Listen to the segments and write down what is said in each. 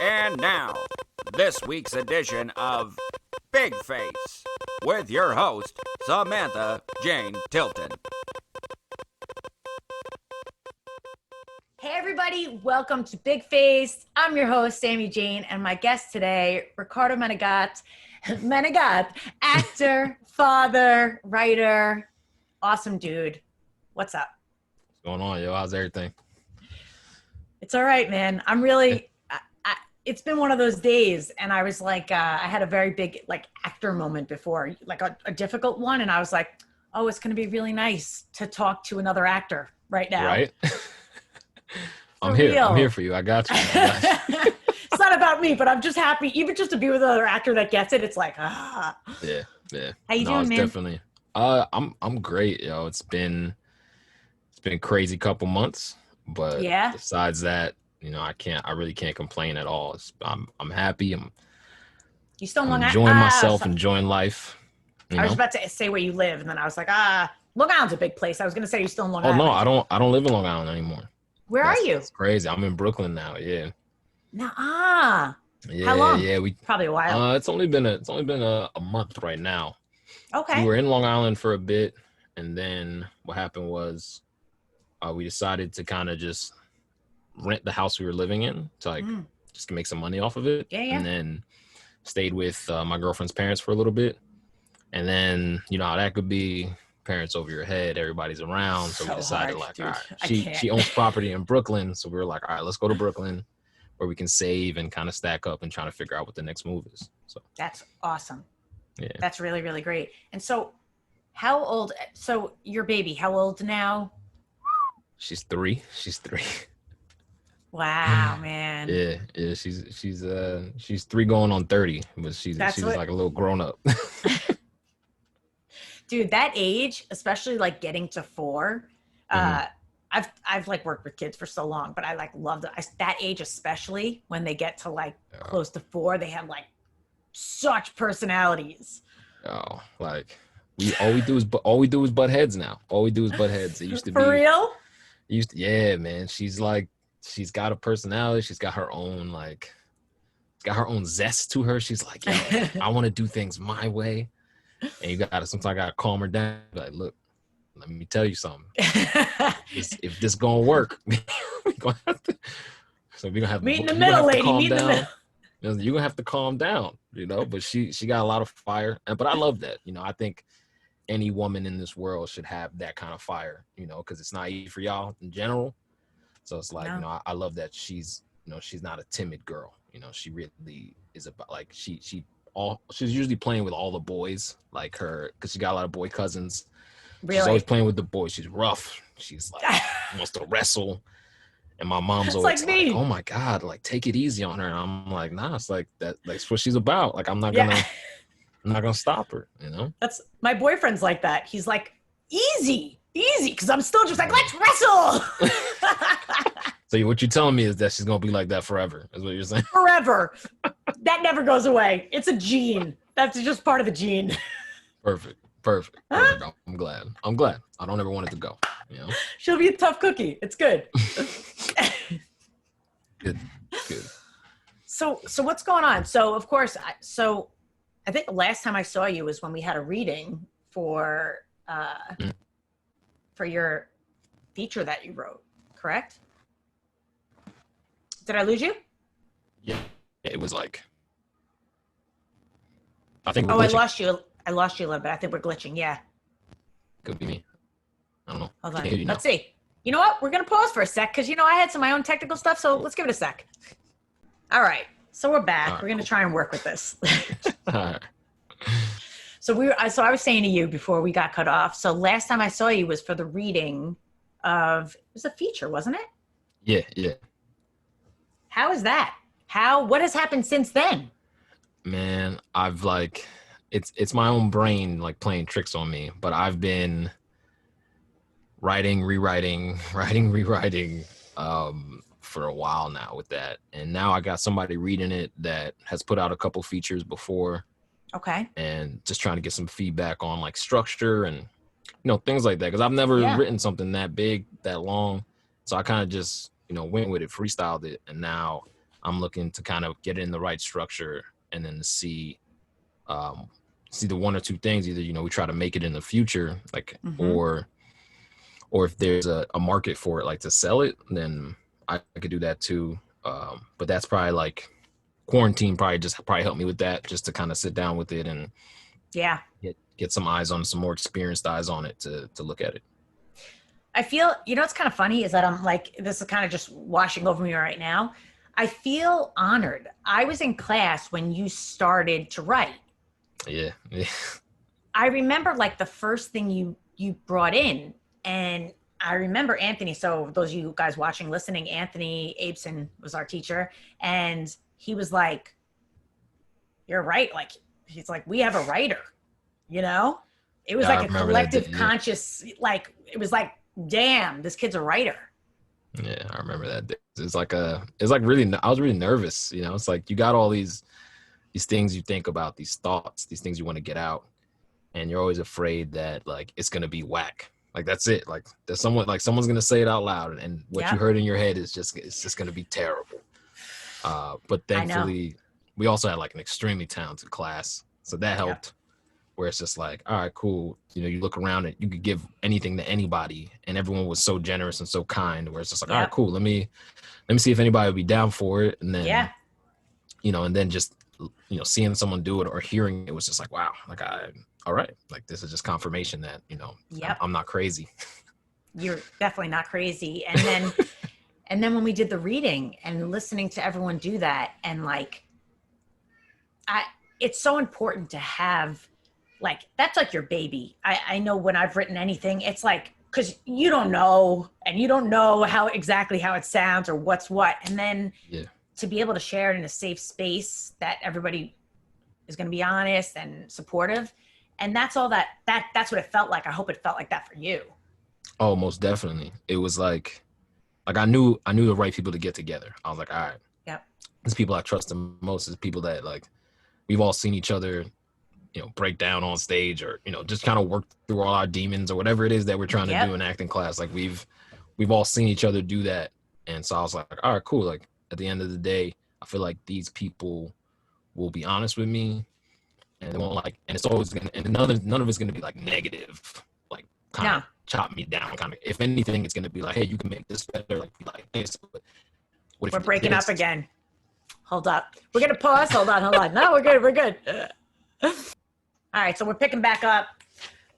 And now, this week's edition of Big Face with your host, Samantha Jane Tilton. Hey everybody, welcome to Big Face. I'm your host, Sammy Jane, and my guest today, Ricardo Manigat. Actor, father, writer, awesome dude. What's up? What's going on, yo? How's everything? It's all right, man. I'm really, it's been one of those days, and I was like, I had a very big actor moment before, like a difficult one, and I was like, oh, it's going to be really nice to talk to another actor right now. Right? I'm For here. real. I'm here for you. I got you. It's not about me, but I'm just happy, even just to be with another actor that gets it. It's like, ah. Yeah. How you doing, man? Definitely. I'm great, yo. It's been a crazy couple months, but yeah. Besides that, I really can't complain at all. I'm happy. You still in I'm Long Island? enjoying myself, enjoying life. I was about to say where you live, and then I was like, Long Island's a big place. I was going to say you're still in Long Oh Island. no, I don't live in Long Island anymore. Where are you? It's crazy. I'm in Brooklyn now. Yeah. Yeah, How long? Yeah, probably a while. It's only been a month right now. Okay. We were in Long Island for a bit, and then what happened was we decided to kind of just rent the house we were living in to just to make some money off of it. Yeah. And then stayed with my girlfriend's parents for a little bit. And then, you know how that could be, parents over your head, everybody's around. So we decided hard, all right, dude. she owns property in Brooklyn. So we were like, all right, let's go to Brooklyn where we can save and kind of stack up and trying to figure out what the next move is. So that's awesome. Yeah. That's really, really great. And so your baby, how old now? She's three. Wow, man. Yeah. She's 3 going on 30, but she's like a little grown up. Dude, that age, especially getting to 4, I've worked with kids for so long, but I love that age, especially when they get to close to 4, they have such personalities. Oh, all we do is butt heads now. All we do is butt heads. It used to For real? Yeah, man. She's got a personality. She's got her own zest to her. She's like, yo, I want to do things my way. And sometimes I gotta calm her down. Like, look, let me tell you something. If this gonna work, we're gonna have meet in the middle, lady. Meet in the middle. You're gonna have to calm down, But she got a lot of fire, but I love that. I think any woman in this world should have that kind of fire, because it's not easy for y'all in general. So it's I love that she's not a timid girl. She really is about she's usually playing with all the boys, because she got a lot of boy cousins. Really? She's always playing with the boys. She's rough. She's wants to wrestle. And my mom's always like, oh my God, take it easy on her. And I'm like, nah, it's that's what she's about. I'm not gonna stop her, That's my boyfriend's like that. He's like, easy, because I'm still just let's wrestle. So what you're telling me is that she's gonna be like that forever, is what you're saying? Forever. That never goes away. It's a gene. That's just part of the gene. Perfect. I'm glad. I don't ever want it to go. She'll be a tough cookie. It's good. Good. So what's going on? So of course, I think the last time I saw you was when we had a reading for your feature that you wrote, correct? Did I lose you? Yeah, it was I think. Oh, I lost you a little bit. I think we're glitching. Yeah. Could be me. I don't know. Hold on. Let's see. You know what? We're going to pause for a sec because, I had my own technical stuff. So let's give it a sec. All right. So we're back. We're going to try and work with this. All right. So I was saying to you before we got cut off. So last time I saw you was for the reading of, it was a feature, wasn't it? Yeah. How is that? What has happened since then? Man, I've it's my own brain playing tricks on me, but I've been writing, rewriting, for a while now with that. And now I got somebody reading it that has put out a couple features before. Okay. And just trying to get some feedback on structure and, things like that. Cause I've never written something that big, that long. So I kind of just, went with it, freestyled it. And now I'm looking to kind of get it in the right structure, and then see the one or two things. Either, we try to make it in the future, like, or if there's a market for it, like to sell it, then I could do that too. But that's probably like quarantine probably helped me with that, just to kind of sit down with it and get some eyes on, some more experienced eyes on it to look at it. I feel, what's kind of funny is that I'm like, this is kind of just washing over me right now. I feel honored. I was in class when you started to write. Yeah. I remember like the first thing you brought in, and I remember Anthony. So those of you guys watching, listening, Anthony Abeson was our teacher, and he was like, "You're right." Like, he's like, "We have a writer," It was like a collective conscious, like, it was like, damn, this kid's a writer. Yeah, I remember that. It's like really, I was really nervous. It's like you got all these things you think about, these thoughts, these things you want to get out, and you're always afraid that like it's gonna be whack. Like, that's it. Like, there's someone's gonna say it out loud, and what you heard in your head it's just gonna be terrible. But thankfully, we also had like an extremely talented class, so that helped. Where it's just like, all right, cool. You look around and you could give anything to anybody, and everyone was so generous and so kind. Where it's just like, all right, cool. Let me see if anybody would be down for it, and then and then just seeing someone do it or hearing it was just like, wow, like all right, like this is just confirmation that I'm not crazy. You're definitely not crazy. And then and then when we did the reading and listening to everyone do that, and like, it's so important to have, like, that's like your baby. I know when I've written anything, it's like, because you don't know, and you don't know how it sounds or what's what. And then to be able to share it in a safe space that everybody is going to be honest and supportive. And that's all that's what it felt like. I hope it felt like that for you. Oh, most definitely. It was like I knew the right people to get together. I was like, all right, these people I trust the most is people that, like, we've all seen each other, break down on stage, or, just kind of work through all our demons or whatever it is that we're trying to do in acting class. Like, we've all seen each other do that. And so I was like, all right, cool. Like, at the end of the day, I feel like these people will be honest with me, and they won't, like, and it's always gonna, and none of it's gonna be like negative, like kind of chop me down, kind of. If anything, it's gonna be like, hey, you can make this better, like this. But what if we're breaking up again? Hold up. We're gonna pause. Hold on. No, we're good. All right, so we're picking back up.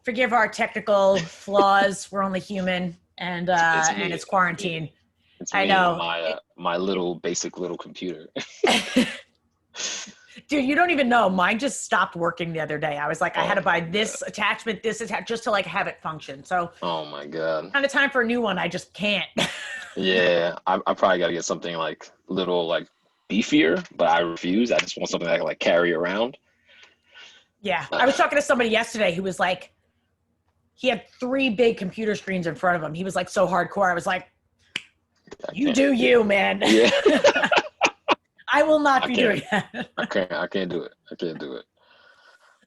Forgive our technical flaws. We're only human, and it's quarantine. I know. My little basic little computer. Dude, you don't even know. Mine just stopped working the other day. I was like, I had to buy this attachment, just to like have it function. So. Oh my God. Kind of time for a new one. I just can't. Yeah, I probably got to get something like little like beefier, but I refuse. I just want something I can like carry around. Yeah, I was talking to somebody yesterday who was like, he had 3 big computer screens in front of him. He was like so hardcore. I was like, you do you, man. Yeah. I will not be doing that. I can't do it.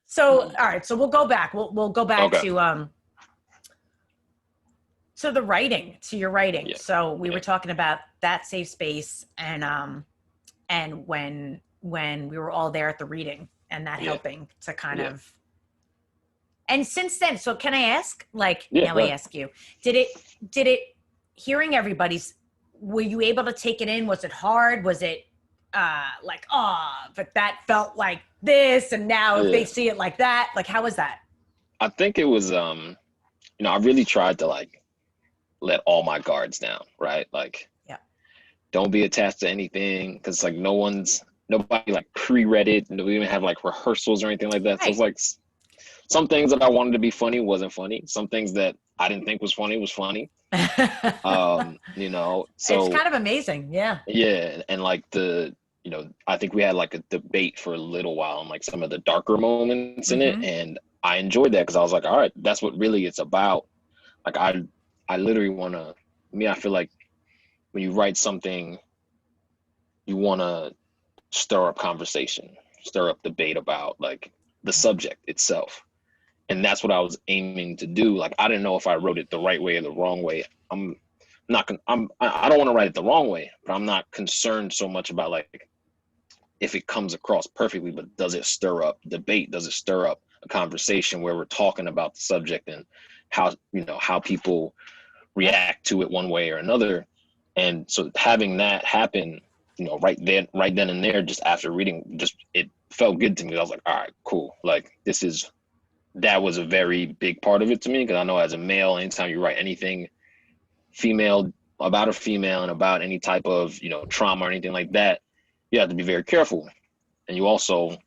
So, all right. So we'll go back. We'll go back to so the writing, to your writing. Yeah. So we were talking about that safe space, and when we were all there at the reading, and that helping to kind of. And since then, so can I ask, like, now I ask you, did it hearing everybody's, were you able to take it in? Was it hard? Was it like, but that felt like this, and now if they see it like that, like, how was that? I think it was, I really tried to like let all my guards down, right? Like, don't be attached to anything, because like nobody like pre-read it, and we didn't have like rehearsals or anything like that. Right. So it's like some things that I wanted to be funny wasn't funny. Some things that I didn't think was funny was funny. So it's kind of amazing. Yeah. Yeah. And like I think we had like a debate for a little while on like some of the darker moments in it. And I enjoyed that, because I was like, all right, that's what really it's about. Like I literally I feel like when you write something, you want to stir up conversation, stir up debate about like the subject itself. And that's what I was aiming to do. Like, I didn't know if I wrote it the right way or the wrong way. I'm I don't want to write it the wrong way, but I'm not concerned so much about like if it comes across perfectly, but does it stir up debate? Does it stir up a conversation where we're talking about the subject and how people react to it one way or another? And so having that happen, right then and there, just after reading, it felt good to me. I was like, all right, cool. Like that was a very big part of it to me, because I know as a male, anytime you write anything female about a female and about any type of trauma or anything like that, you have to be very careful. And you also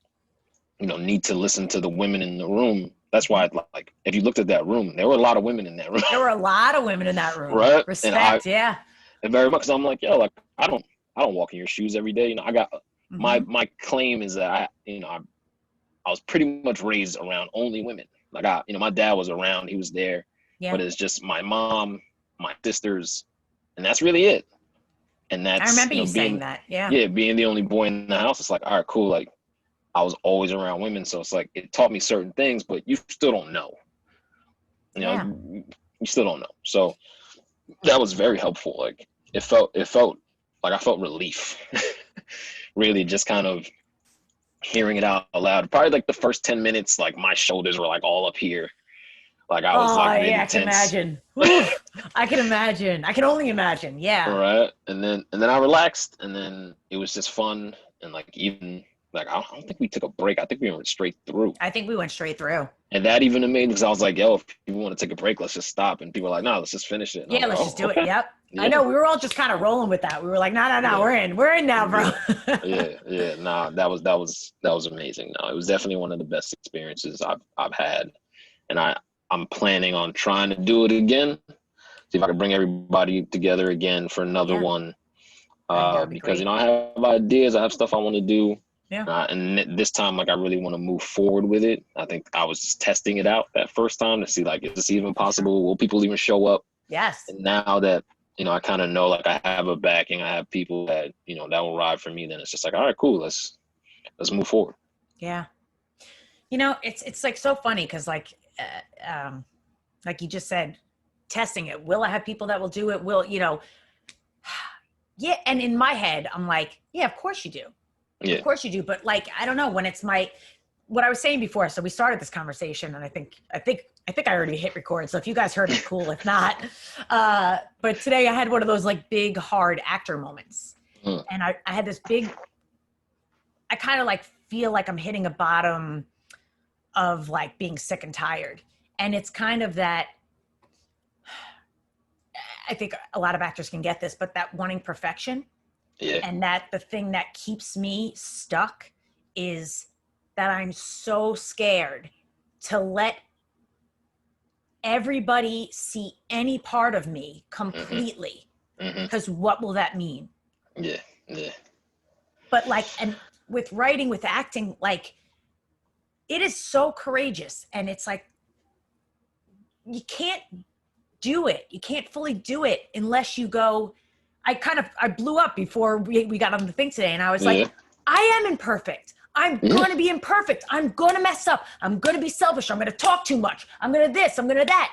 need to listen to the women in the room. That's why like if you looked at that room, there were a lot of women in that room. There were a lot of women in that room. Right. Respect. Yeah. And very much, because I'm like, like I don't walk in your shoes every day. I got my claim is that I was pretty much raised around only women. Like my dad was around, he was there, but it's just my mom, my sisters, and that's really it. And that's, I remember you saying that. Yeah. Yeah, being the only boy in the house, it's like, all right, cool. Like I was always around women, so it's like it taught me certain things, but you still don't know. You still don't know. So that was very helpful. Like it felt like I felt relief. Really, just kind of hearing it out loud. Probably like the first 10 minutes, like my shoulders were like all up here. Like I was like really I can tense. imagine. I can imagine. I can only imagine. Yeah. Right. And then I relaxed, and then it was just fun. And like even like I don't think we took a break. I think we went straight through. I think we went straight through. And that even made me, because I was like, yo, if people want to take a break, let's just stop. And people were like, no, let's just finish it. And Let's just do okay. it. Yep. Yeah. I know, we were all just kind of rolling with that. We were like, no, we're in now, bro. Yeah. Nah, that was amazing. No, it was definitely one of the best experiences I've had. And I'm planning on trying to do it again. See if I can bring everybody together again for another one. Because, I have ideas, I have stuff I want to do. Yeah. And this time, like, I really want to move forward with it. I think I was just testing it out that first time to see, like, is this even possible? Will people even show up? Yes. And now that, I kind of know, like, I have a backing, I have people that, that will ride for me, then it's just like, all right, cool, let's move forward. Yeah. It's like so funny because like you just said, testing it. Will I have people that will do it? Will, yeah. And in my head, I'm like, yeah, of course you do. Yeah. Of course you do. But like, I don't know, when it's what I was saying before. So we started this conversation, and I think I already hit record. So if you guys heard it, cool. If not, but today I had one of those like big, hard actor moments. And I had this big, I kind of like feel like I'm hitting a bottom of like being sick and tired. And it's kind of that, I think a lot of actors can get this, but that wanting perfection. Yeah. And that the thing that keeps me stuck is that I'm so scared to let everybody see any part of me completely. Because what will that mean? Yeah. But like, and with writing, with acting, like, it is so courageous. And it's like, you can't do it. You can't fully do it unless you go, I blew up before we got on the thing today. And I was like, I am imperfect. I'm going to be imperfect. I'm going to mess up. I'm going to be selfish. I'm going to talk too much. I'm going to this, I'm going to that.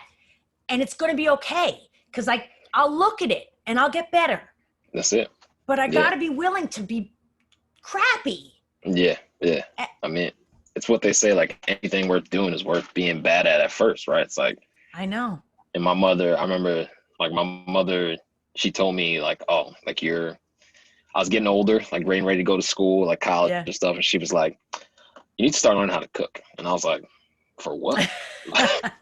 And it's going to be okay. Cause I'll look at it and I'll get better. That's it. But I gotta be willing to be crappy. Yeah. I mean, it's what they say, like anything worth doing is worth being bad at first, right? It's like, I know. And my mother, I remember like my mother, she told me like, oh, like I was getting older, like ready to go to school, like college and stuff. And she was like, you need to start learning how to cook. And I was like, for what? I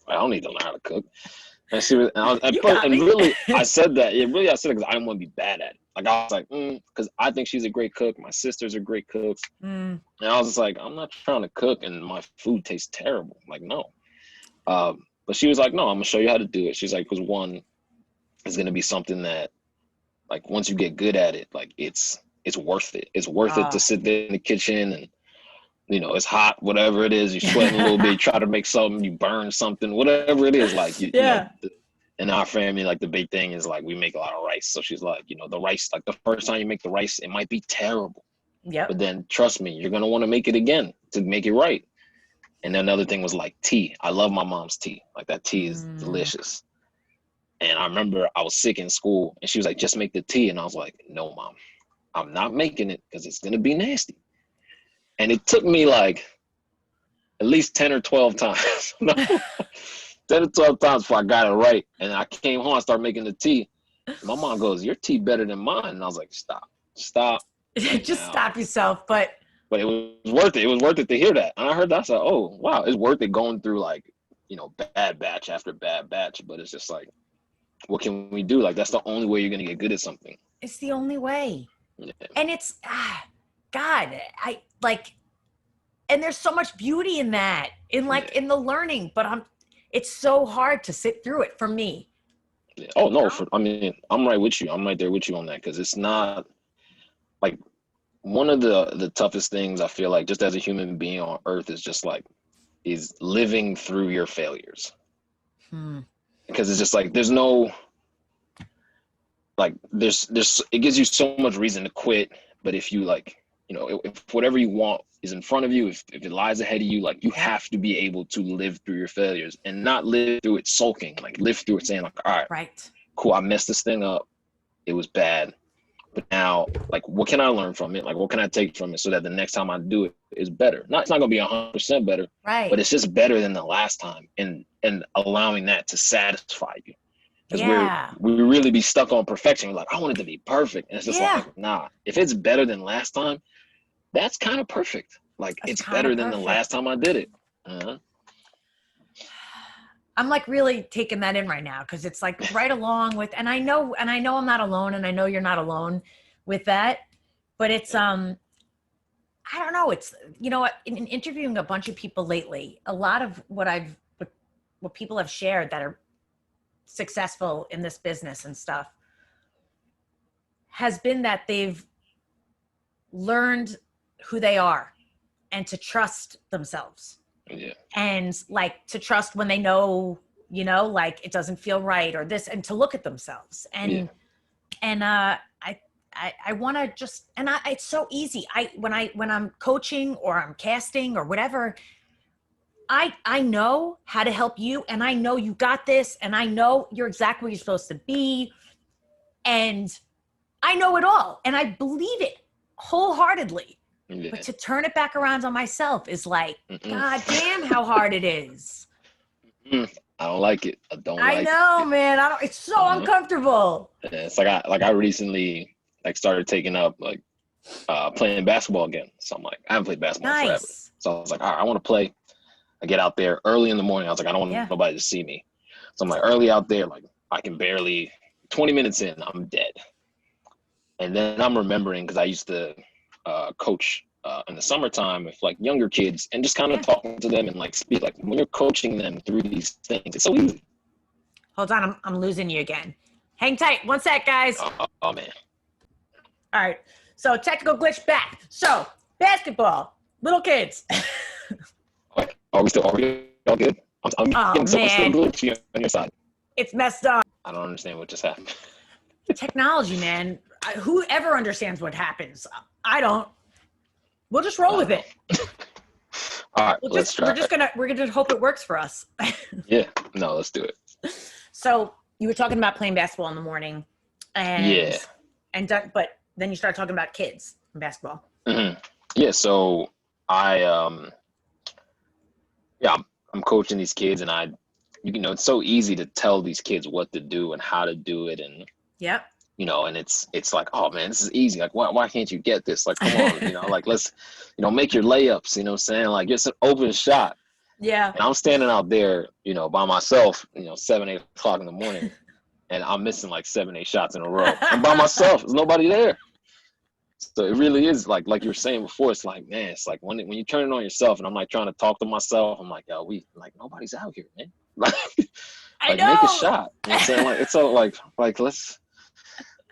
don't need to learn how to cook. And she was, I said that. I said it because I didn't want to be bad at it. Like I was like, because I think she's a great cook. My sisters are great cooks. And I was just like, I'm not trying to cook and my food tastes terrible. Like, no. But she was like, no, I'm gonna show you how to do it. She's like, because one, it's gonna be something that, like, once you get good at it, like it's worth it. It's worth it to sit there in the kitchen and, it's hot, whatever it is, you're sweating a little bit, you try to make something, you burn something, whatever it is, like, in our family, like, the big thing is, like, we make a lot of rice. So she's like, the rice, like, the first time you make the rice, it might be terrible. Yeah. But then, trust me, you're going to want to make it again to make it right. And then another thing was, like, tea. I love my mom's tea. Like, that tea is delicious. And I remember I was sick in school, and she was like, just make the tea. And I was like, no, Mom, I'm not making it because it's going to be nasty. And it took me like at least 10 or 12 times. 10 or 12 times before I got it right. And I came home, I started making the tea. My mom goes, your tea better than mine. And I was like, stop. Right. Just now. Stop yourself. But it was worth it. It was worth it to hear that. And I heard that. I said, oh, wow, it's worth it going through like, bad batch after bad batch. But it's just like, what can we do? Like, that's the only way you're going to get good at something. It's the only way. Yeah. And it's, God, and there's so much beauty in that, in the learning, but it's so hard to sit through it for me. Yeah. Oh, no, I'm right with you. I'm right there with you on that. Cause it's not like one of the toughest things I feel like just as a human being on earth is living through your failures. Because it's just like, there's no, like there's it gives you so much reason to quit. But if you if whatever you want is in front of you, if it lies ahead of you, like you have to be able to live through your failures and not live through it sulking, like live through it saying like, all right, cool, I messed this thing up. It was bad. But now, like, what can I learn from it? Like, what can I take from it so that the next time I do it is better? It's not going to be 100% better, right? But it's just better than the last time, and allowing that to satisfy you. Because we really be stuck on perfection. We're like, I want it to be perfect. And it's just like, nah, if it's better than last time, that's kind of perfect. Like, it's better than the last time I did it. I'm like really taking that in right now because it's like right along with, and I know I'm not alone, and I know you're not alone with that, but it's I don't know, it's in interviewing a bunch of people lately, a lot of what people have shared that are successful in this business and stuff has been that they've learned who they are and to trust themselves. Yeah. And like to trust when they know, like it doesn't feel right or this, and to look at themselves. And I want to just, and it's so easy. When I'm coaching or I'm casting or whatever, I know how to help you, and I know you got this, and I know you're exactly where you're supposed to be. And I know it all, and I believe it wholeheartedly. Yeah. But to turn it back around on myself is like, God damn how hard it is. I don't like it. I know, man. It's so uncomfortable. Yeah, it's like I recently started taking up playing basketball again. So I'm like, I haven't played basketball forever. So I was like, all right, I want to play. I get out there early in the morning. I was like, I don't want nobody to see me. So I'm like early out there, like I can barely 20 minutes in, I'm dead. And then I'm remembering, because I used to coach in the summertime with like younger kids, and just kind of talking to them and like speak, like when you're coaching them through these things, it's so easy. Hold on, I'm losing you again. Hang tight, 1 sec, guys. Oh man. All right, so technical glitch back. So basketball, little kids. Are we all good? I'm getting so much glitchy on your side. It's messed up. I don't understand what just happened. Technology, man. Whoever understands what happens? I don't. We'll just roll with it. All right, let's try. We're gonna hope it works for us. Yeah, no, let's do it. So you were talking about playing basketball in the morning, but then you started talking about kids and basketball. Mm-hmm. Yeah, so I'm coaching these kids, and it's so easy to tell these kids what to do and how to do it, and and it's like, oh man, this is easy. Like, why can't you get this? Like, come on, like let's, make your layups. You know what I'm saying? Like, it's an open shot. Yeah. And I'm standing out there, by myself, 7, 8 o'clock in the morning, and I'm missing like 7, 8 shots in a row. I'm by myself. There's nobody there. So it really is like you were saying before. It's like, man, it's like when you turn it on yourself, and I'm like trying to talk to myself. I'm like, yo, nobody's out here, man. Like, I know. Make a shot. You know what I'm saying? Like, it's so like let's.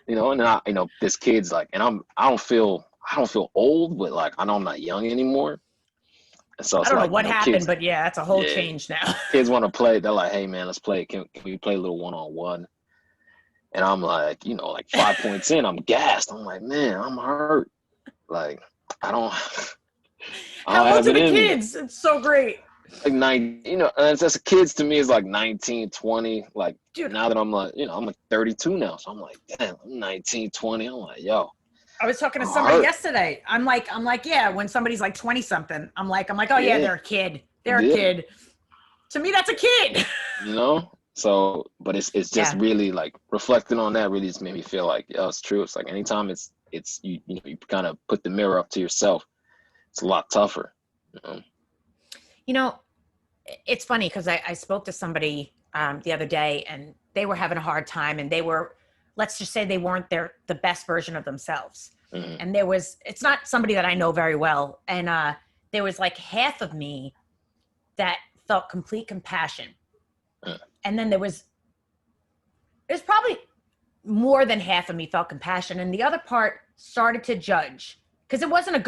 And then this kid's like, and I don't feel old, but like I know I'm not young anymore. And so it's I don't know what happened, kids, but yeah, that's a whole change now. Kids want to play. They're like, hey man, let's play. Can we play a little 1-on-1? And I'm like, 5 points in, I'm gassed. I'm like, man, I'm hurt. Like, I don't How old have are it the in kids? me. It's so great. like 9, as kids to me is like 19, 20. Like Dude, now that I'm like, I'm like 32 now. So I'm like, damn, I'm 19, 20. I'm like, yo. I was talking to I'm somebody hurt. yesterday. I'm like, yeah, when somebody's like 20 something, I'm like, oh yeah, they're a kid. They're a kid. To me, that's a kid. So, but it's just Yeah. really like reflecting on that really just made me feel like, yeah, it's true. It's like anytime it's you kind of put the mirror up to yourself, it's a lot tougher. It's funny because I spoke to somebody the other day and they were having a hard time and they were, let's just say they weren't the best version of themselves. Mm-hmm. And it's not somebody that I know very well. And there was like half of me that felt complete compassion. And then there's probably more than half of me felt compassion. And the other part started to judge because it wasn't a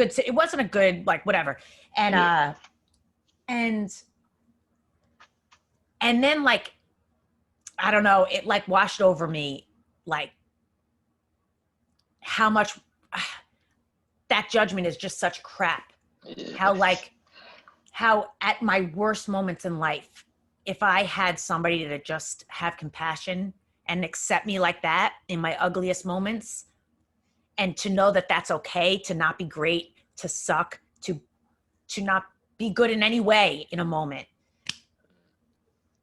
good, like, whatever. And, and then, like, I don't know, it like washed over me, like how much that judgment is just such crap. Yeah. How at my worst moments in life, if I had somebody to just have compassion and accept me like that in my ugliest moments, and to know that that's okay, to not be great, to suck, to not be good in any way in a moment,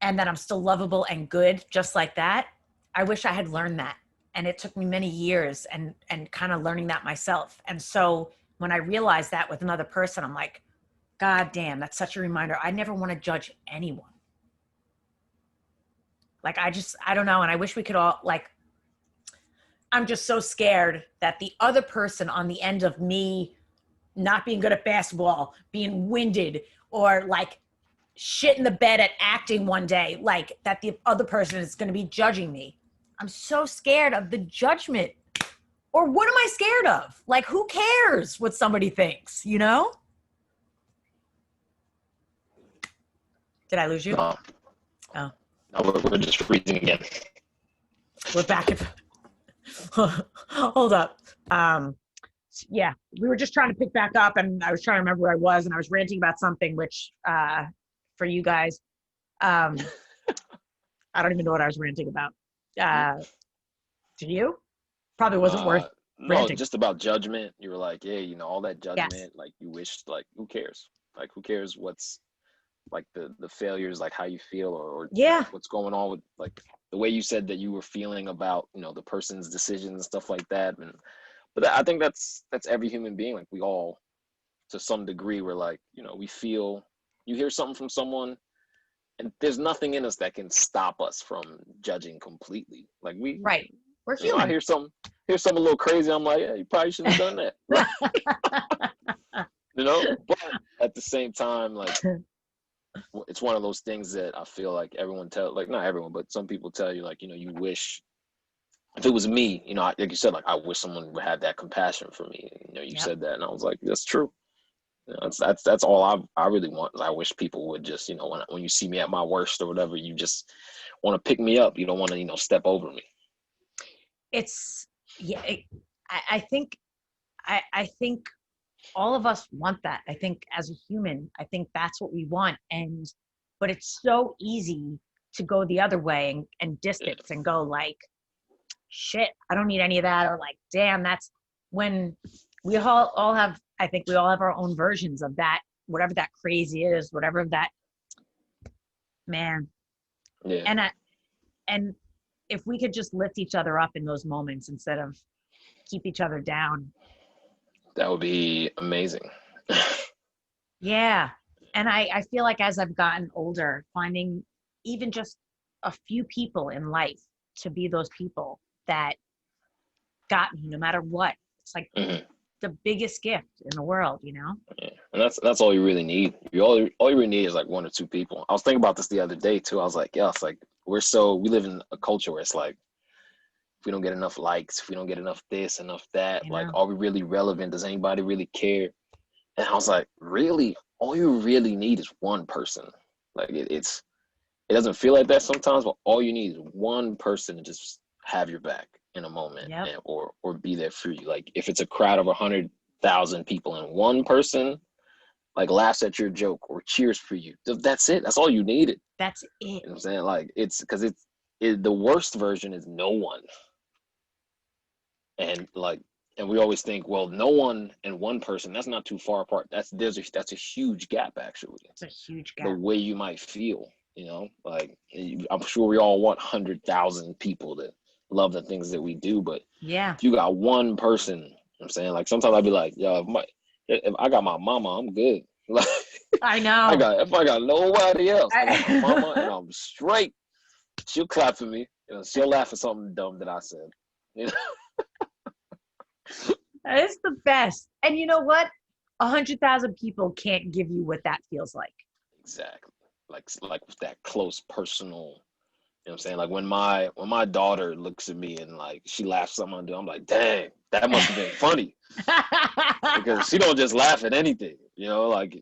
and that I'm still lovable and good just like that. I wish I had learned that. And it took me many years and kind of learning that myself. And so when I realized that with another person, I'm like, God damn, that's such a reminder. I never want to judge anyone. Like, I don't know. And I wish we could all, like, I'm just so scared that the other person on the end of me not being good at basketball, being winded, or like shit in the bed at acting one day, like that the other person is going to be judging me. I'm so scared of the judgment. Or what am I scared of? Like, who cares what somebody thinks, Did I lose you? No. Oh. No, we're just freezing again. We're back. Hold up. Yeah, we were just trying to pick back up, and I was trying to remember where I was, and I was ranting about something, which for you guys, I don't even know what I was ranting about. Do you? Probably wasn't worth ranting. No, just about judgment. You were like, yeah, all that judgment. Yes. Like you wish, like, who cares? Like, who cares what's like the failures, like how you feel, or what's going on with, like, the way you said that you were feeling about the person's decisions and stuff like that. But I think that's every human being. Like, we all, to some degree, we're like, we feel, you hear something from someone and there's nothing in us that can stop us from judging completely. Like, right, we're human. I hear something a little crazy, I'm like, yeah, you probably shouldn't have done that. But at the same time, like, it's one of those things that I feel like not everyone, but some people tell you, like, you wish, if it was me, like you said, like, I wish someone would have that compassion for me. You said that, and I was like, that's true. That's all I really want. I wish people would just, when you see me at my worst or whatever, you just want to pick me up. You don't want to, step over me. I think all of us want that. I think as a human, I think that's what we want. But it's so easy to go the other way and distance and go like, shit, I don't need any of that. Or like, damn, that's when we all have, I think we all have our own versions of that, whatever that crazy is, whatever that, man. Yeah. And if we could just lift each other up in those moments instead of keep each other down. That would be amazing. Yeah. And I feel like as I've gotten older, finding even just a few people in life to be those people that got me no matter what. It's like the biggest gift in the world, Yeah. And that's all you really need. All you really need is like one or two people. I was thinking about this the other day too. I was like, yeah, it's like we live in a culture where it's like, if we don't get enough likes, if we don't get enough this, enough that, like, are we really relevant? Does anybody really care? And I was like, really, all you really need is one person. Like, it doesn't feel like that sometimes, but all you need is one person to just have your back in a moment, or be there for you. Like, if it's a crowd of 100,000 people and one person like laughs at your joke or cheers for you. That's it. That's all you needed. That's it. You know what I'm saying? Like it's because the worst version is no one. And like, and we always think, well, no one and one person, that's not too far apart. That's a huge gap actually. It's a huge gap. The way you might feel, like I'm sure we all want 100,000 people to love the things that we do, but yeah, if you got one person, you know what I'm saying, like sometimes I'd be like, yo, if I got my mama, I'm good. Like I know. if I got nobody else, I got my mama and I'm straight. She'll clap for me. She'll laugh at something dumb that I said. It's the best. And you know what? 100,000 people can't give you what that feels like. Exactly. Like with that close personal, you know what I'm saying? Like when my daughter looks at me and like she laughs something I do, I'm like, dang, that must have been funny. Because she don't just laugh at anything, like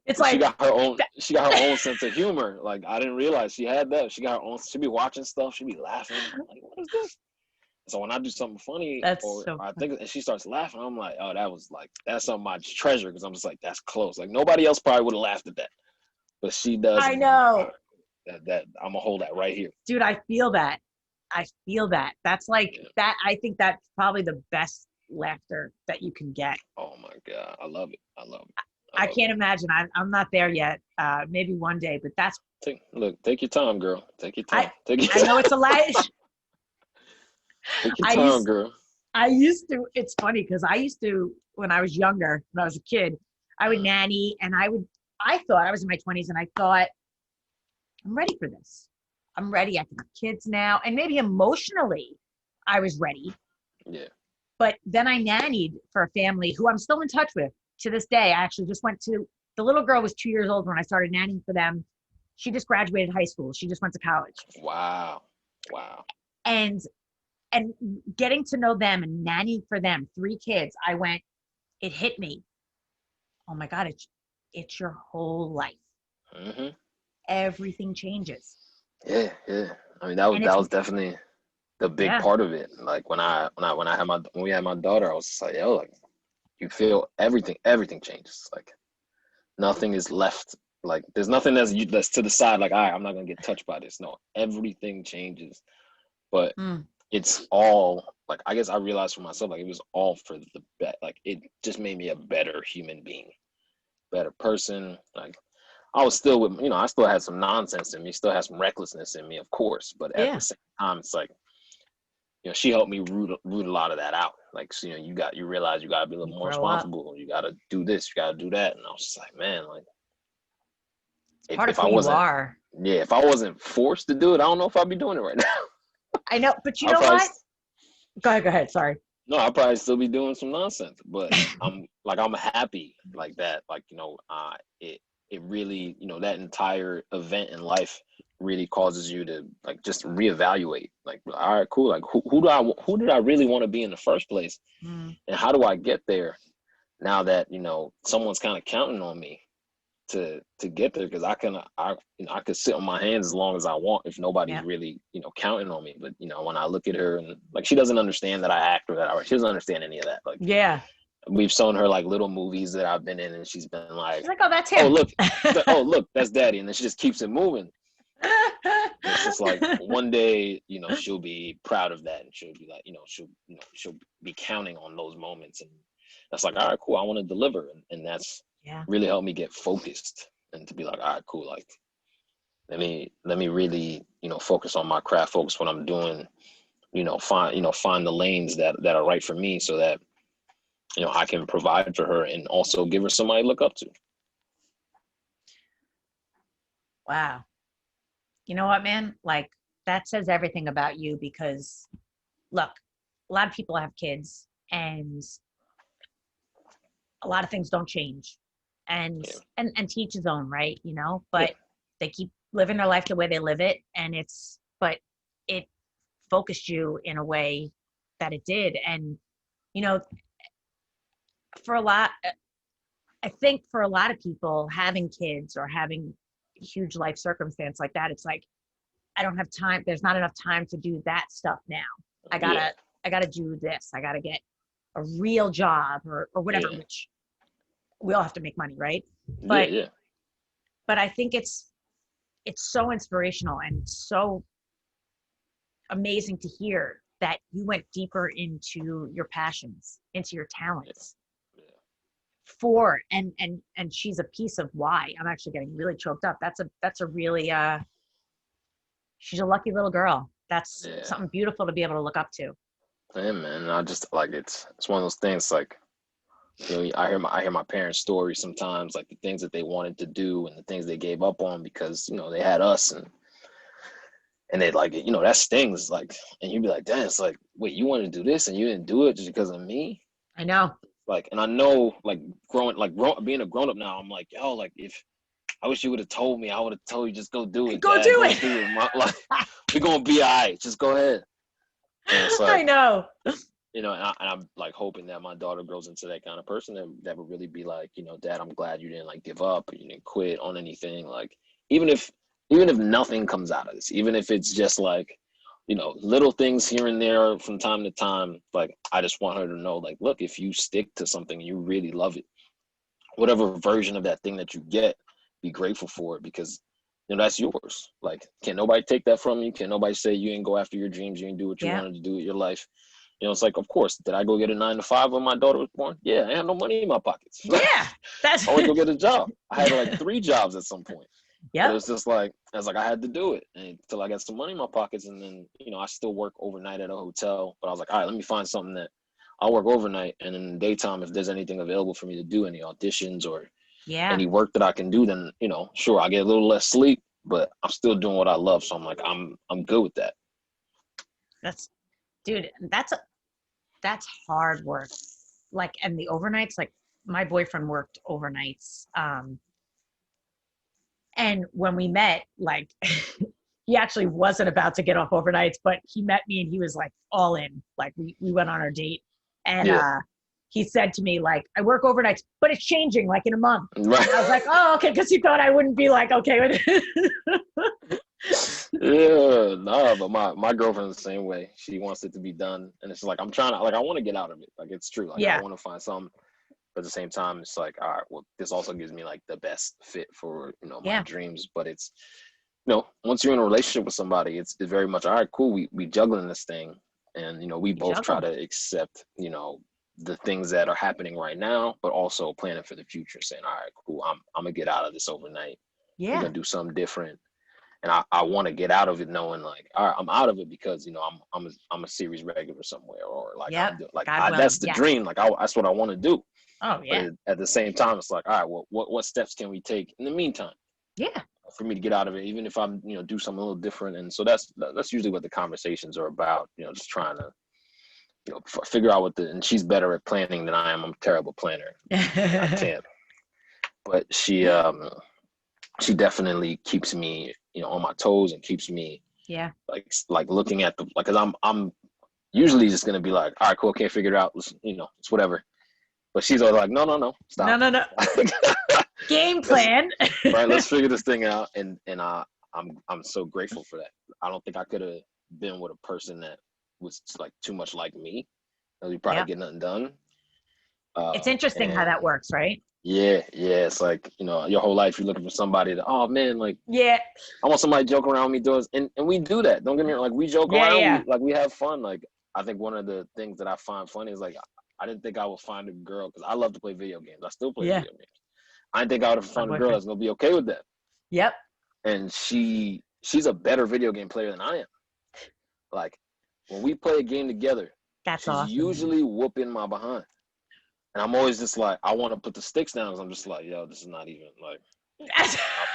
it's like she got her own sense of humor. Like I didn't realize she had that. She got her own, she be watching stuff, she be laughing. Like, what is this? So when I do something funny, I think, and she starts laughing, I'm like, oh, that's something I treasure, because I'm just like, that's close. Like nobody else probably would have laughed at that, but she does. I know. That I'm gonna hold that right here, dude. I feel that. That's like that. I think that's probably the best laughter that you can get. Oh my God, I love it. I can't imagine. I'm not there yet. Maybe one day, but that's. Take your time, girl. Take your time. I know it's a lot. Take your time, girl. It's funny because I used to, when I was younger, when I was a kid, I would nanny, and I thought I was in my 20s, and I thought, I'm ready for this. I'm ready. I can have kids now. And maybe emotionally I was ready. Yeah. But then I nannied for a family who I'm still in touch with to this day. I actually just the little girl was 2 years old when I started nannying for them. She just graduated high school. She just went to college. Wow. And getting to know them and nannying for them, 3 kids, it hit me. Oh my God, it's your whole life. Mm-hmm. Everything changes. Yeah. I mean, that was definitely the big part of it. Like when we had my daughter, I was just like, yo, like you feel everything changes. Like nothing is left. Like there's nothing that's to the side. Like, all right, I'm not gonna get touched by this. No, everything changes. But it's all, like, I guess I realized for myself, like it was all for the best. Like it just made me a better human being, better person. Like I was still I still had some nonsense in me, still had some recklessness in me, of course. But at the same time, it's like, she helped me root a lot of that out. Like, so, you realize you gotta be a little more responsible. You gotta do this, you gotta do that. And I was just like, man, like if I wasn't, if I wasn't forced to do it, I don't know if I'd be doing it right now. I know, but you know what? Go ahead. Sorry. No, I'll probably still be doing some nonsense, but I'm happy like that. Like, it really, that entire event in life really causes you to like just reevaluate. Like, all right, cool. Like, who did I really want to be in the first place, and how do I get there? Now that someone's kind of counting on me to get there, because I could sit on my hands as long as I want if nobody's really counting on me. But when I look at her, and like, she doesn't understand that I act or that she doesn't understand any of that. Like, we've shown her like little movies that I've been in, and she's been like, oh, that's him. Oh look, that's daddy. And then she just keeps it moving. It's just like one day, she'll be proud of that, and she'll be like, she'll be counting on those moments, and that's like, all right, cool. I want to deliver, and that's really helped me get focused, and to be like, all right, cool. Like, let me really, focus on my craft, focus what I'm doing, find the lanes that are right for me, so that I can provide for her and also give her somebody to look up to. Wow. You know what, man? Like, that says everything about you, because look, a lot of people have kids, and a lot of things don't change, and teach his own, right? But they keep living their life the way they live it. And but it focused you in a way that it did. And, I think for a lot of people, having kids or having a huge life circumstance like that, it's like, I don't have time. There's not enough time to do that stuff now. I gotta do this. I gotta get a real job or whatever, we all have to make money, right? Yeah, yeah. But I think it's so inspirational and so amazing to hear that you went deeper into your passions, into your talents. For and she's a piece of why. I'm actually getting really choked up. That's a really she's a lucky little girl. That's something beautiful to be able to look up to. Yeah, man. I just like it's one of those things like, you know, I hear my parents' stories sometimes, like the things that they wanted to do and the things they gave up on because, you know, they had us and they like, you know, that stings, like, and you'd be like, damn, it's like, wait, you wanted to do this and you didn't do it just because of me? I know. Like, and I know, like, being a grown up now, I'm like, yo, like, if I wish you would have told me, I would have told you, just go do it. Go Dad, do it. Do it. Like, we're gonna be all right. Just go ahead. And it's like, I know. You know, and I'm like hoping that my daughter grows into that kind of person that would really be like, you know, Dad, I'm glad you didn't like give up or you didn't quit on anything. Like, even if nothing comes out of this, even if it's just like, you know, little things here and there from time to time, like, I just want her to know, like, look, if you stick to something and you really love it, whatever version of that thing that you get, be grateful for it because, you know, that's yours. Like, can't nobody take that from you. Can't nobody say you ain't go after your dreams. You ain't do what you wanted to do with your life. You know, it's like, of course, did I go get a 9-to-5 when my daughter was born? Yeah, I had no money in my pockets. Yeah, that's. I went to go get a job. I had like 3 jobs at some point. Yeah, it was just like, I was like, I had to do it until I got some money in my pockets. And then, you know, I still work overnight at a hotel, but I was like, all right, let me find something that I'll work overnight. And in the daytime, if there's anything available for me to do, any auditions or any work that I can do, then, you know, sure, I get a little less sleep, but I'm still doing what I love. So I'm like, I'm good with that. That's hard work. Like, and the overnights, like my boyfriend worked overnights. And when we met, like he actually wasn't about to get off overnights, but he met me and he was like all in. Like we went on our date and he said to me, like, I work overnights, but it's changing like in a month. Right. I was like, oh, okay, because he thought I wouldn't be like okay with it. Yeah, no, but my girlfriend's the same way. She wants it to be done, and it's like I'm trying to, like, I want to get out of it. Like, it's true. Like, I want to find something, but at the same time, it's like, all right, well, this also gives me like the best fit for, you know, my dreams. But it's, you know, once you're in a relationship with somebody, it's very much, all right, cool. We juggling this thing, and you know, we both try to accept, you know, the things that are happening right now, but also planning for the future, saying, all right, cool, I'm gonna get out of this overnight. We're gonna do something different. And I want to get out of it knowing, like, all right, I'm out of it because, you know, I'm a series regular somewhere, or like, that's the dream. Like, that's what I want to do. Oh yeah. But at the same time, it's like, all right, well, what steps can we take in the meantime? Yeah. For me to get out of it, even if I'm, you know, do something a little different. And so that's usually what the conversations are about. You know, just trying to, you know, figure out and she's better at planning than I am. I'm a terrible planner. I can't. But she definitely keeps me, you know, on my toes and keeps me like looking at like, cause I'm usually just gonna be like, all right, cool, can't figure it out, you know, it's whatever. But she's always like, no, stop. No. Game plan. Right, let's figure this thing out. And I'm so grateful for that. I don't think I could have been with a person that was like too much like me. We probably get nothing done. It's interesting how that works, right? Yeah. It's like, you know, your whole life you're looking for somebody to, oh man, like, I want somebody to joke around with me doing, and we do that. Don't get me wrong, like, we joke around, we have fun. Like, I think one of the things that I find funny is, like, I didn't think I would find a girl, because I love to play video games. I still play video games. I didn't think I would have found a girl that's gonna be okay with that. Yep. And she's a better video game player than I am. Like, when we play a game together, she's awesome. Usually whooping my behind. And I'm always just like, I want to put the sticks down, because I'm just like, yo, this is not even like.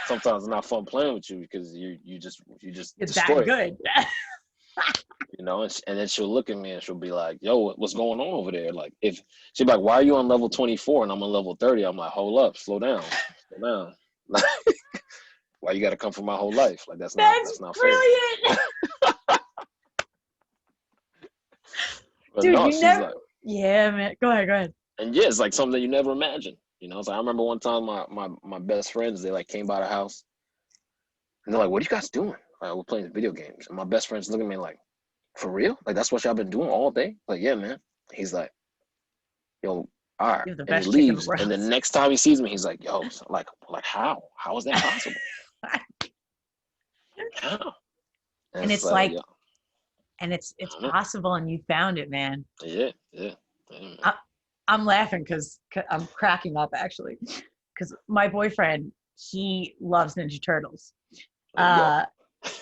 Sometimes it's not fun playing with you because you just it's destroy that good. You know, and then she'll look at me and she'll be like, yo, what's going on over there? Like, if she'll be like, why are you on level 24 and I'm on level 30? I'm like, hold up, slow down. Like, why you got to come for my whole life? Like, that's not brilliant. Fair. Dude, no, you never. Like, yeah, man. Go ahead. And yeah, it's like something that you never imagined. You know, so I remember one time my best friends, they like came by the house and they're like, what are you guys doing? We're playing video games. And my best friend's looking at me like, for real? Like, that's what y'all been doing all day? Like, yeah, man. He's like, yo, all right. You have the And he best chick in the leaves. world. And the next time he sees me, he's like, yo, so like how? How is that possible? How? And it's like, like, yo, and it's I don't know. possible, and you found it, man. Yeah, man. I'm laughing because I'm cracking up actually, because my boyfriend, he loves Ninja Turtles.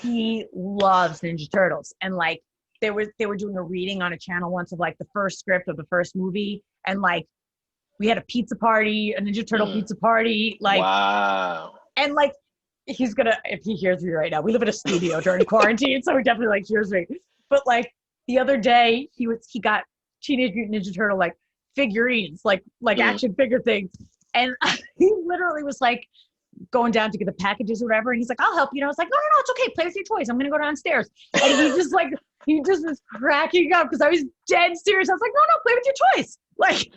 He loves Ninja Turtles, and like they were doing a reading on a channel once of like the first script of the first movie, and like we had a pizza party, a Ninja Turtle pizza party, like wow. and like he's gonna, if he hears me right now, we live in a studio during quarantine, so he definitely like hears me. But like the other day, he got Teenage Mutant Ninja Turtle like figurines, like action figure things, and he literally was like going down to get the packages or whatever, and he's like, I'll help you. And I was like, no, it's okay, play with your toys, I'm gonna go downstairs. And he just was cracking up because I was dead serious. I was like, no, play with your toys. Like,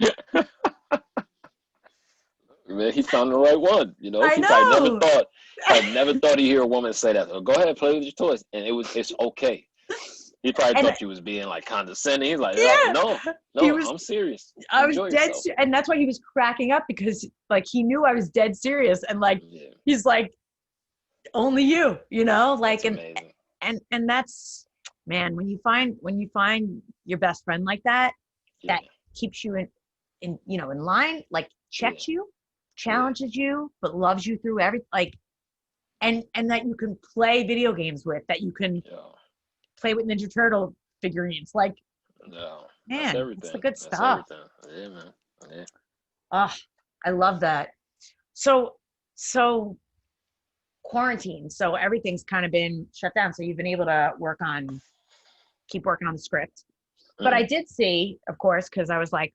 Man, he found the right one, you know. I He know. probably never thought he'd hear a woman say that. So go ahead, play with your toys, and it's okay. He probably thought she was being like condescending. He's like, no, I'm serious. I was dead serious, and that's why he was cracking up, because like he knew I was dead serious, and like he's like, only you know, like, and that's, man, when you find your best friend like that, that keeps you in line, like checks you, challenges you, but loves you through everything, like, and that you can play video games with, that you can play with Ninja Turtle figurines, like, man, it's the good stuff. Yeah, man. Yeah. Oh, I love that. So quarantine, so everything's kind of been shut down, so you've been able to keep working on the script. But I did see, of course, because I was like,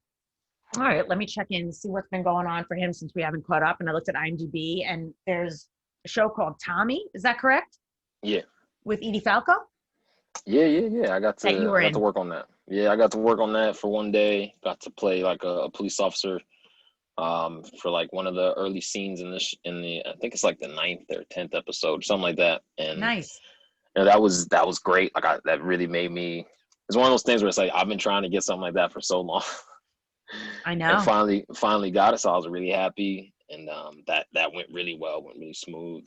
all right, let me check in and see what's been going on for him since we haven't caught up. And I looked at IMDb, and there's a show called Tommy. Is that correct? Yeah. With Edie Falco? Yeah. I got to work on that. Yeah, I got to work on that for one day. Got to play like a police officer for like one of the early scenes in the I think it's like the 9th or 10th episode, something like that. And nice. You know, that was great. Like that really made me. It's one of those things where it's like I've been trying to get something like that for so long. I know. And finally got it, so I was really happy, and that went really well, went really smooth.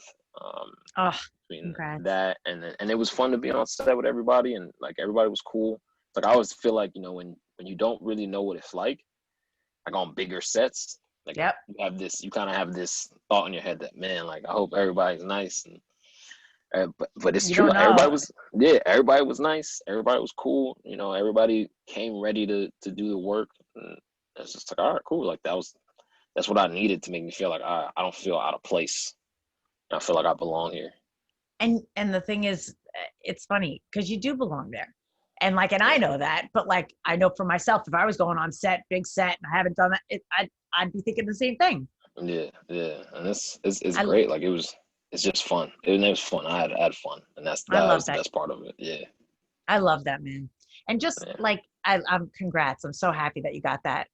Congrats. That and it was fun to be on set with everybody, and like everybody was cool. Like I always feel like, you know, when you don't really know what it's like on bigger sets, like you kind of have this thought in your head that, man, like I hope everybody's nice, and but it's true. Everybody was nice. Everybody was cool. You know, everybody came ready to do the work. And it's just like, all right, cool. Like that's what I needed to make me feel like I don't feel out of place. I feel like I belong here. And the thing is, it's funny because you do belong there. And like, and I know that, but like, I know for myself, if I was going on set, big set, and I haven't done that, I'd be thinking the same thing. Yeah. And it's great. Like it's just fun. It was fun. I had fun, and that was the best part of it. Yeah. I love that, man. And just like, I'm congrats. I'm so happy that you got that.